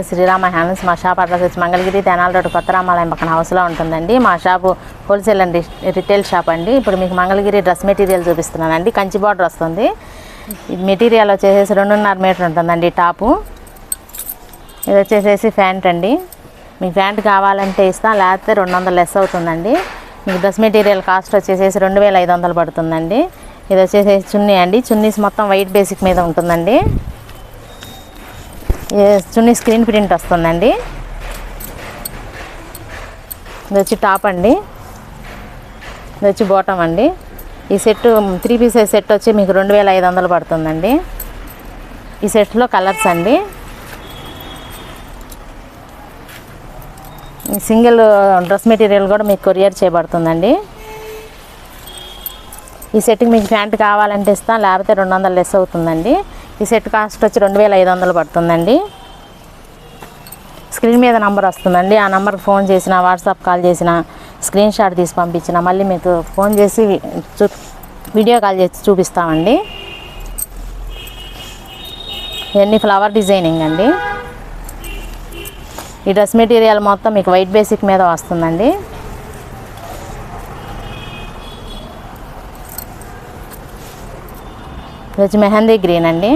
Srirama hands. మా shop address వచ్చి Mangalagiri Tenali road కొత్త రామాలయం పక్కన హౌస్లో ఉంటుందండి. మా shop wholesale and retail shop అండి. ఇప్పుడు మీకు మంగళగిరి డ్రెస్ మెటీరియల్ చూపిస్తున్నానండి. కంచి బార్డర్ వస్తుంది. ఇది మెటీరియల్ వచ్చేసి 2.5 మీటర్ ఉంటుందండి టాపు. ఇది వచ్చేసేసి ప్యాంట్ అండి. మీకు ప్యాంట్ కావాలంటే ఇస్తాం, లేకపోతే 200 లెస్ అవుతుందండి. మీకు డ్రెస్ మెటీరియల్ కాస్ట్ వచ్చేసేసి 2500 పడుతుందండి. ఇది వచ్చేసేసి చున్నీ అండి. చున్నీస్ మొత్తం వైట్ బేసిక్ మీద ఉంటుందండి. చున్నీ స్క్రీన్ ప్రింట్ వస్తుందండి. ఇది వచ్చి టాప్ అండి. ఇది వచ్చి బాటమ్ అండి. ఈ సెట్ 3 పీసెస్ సెట్ వచ్చి మీకు 2500 పడుతుందండి. ఈ సెట్లో కలర్స్ అండి. సింగిల్ డ్రెస్ మెటీరియల్ కూడా మీకు కొరియర్ చేయబడుతుందండి. ఈ సెట్కి మీకు ప్యాంట్ కావాలంటే ఇస్తాం, లేకపోతే 200 లెస్ అవుతుందండి. ఈ సెట్ కాస్ట్ వచ్చి 2500 పడుతుందండి. స్క్రీన్ మీద నంబర్ వస్తుందండి. ఆ నెంబర్కి ఫోన్ చేసినా, వాట్సాప్ కాల్ చేసినా, స్క్రీన్ షాట్ తీసి పంపించిన మళ్ళీ మీకు ఫోన్ చేసి వీడియో కాల్ చేసి చూపిస్తామండి. ఇవన్నీ ఫ్లవర్ డిజైనింగ్ అండి. ఈ డ్రెస్ మెటీరియల్ మొత్తం మీకు వైట్ బేసిక్ మీద వస్తుందండి. ఇది వచ్చి మెహందీ గ్రీన్ అండి.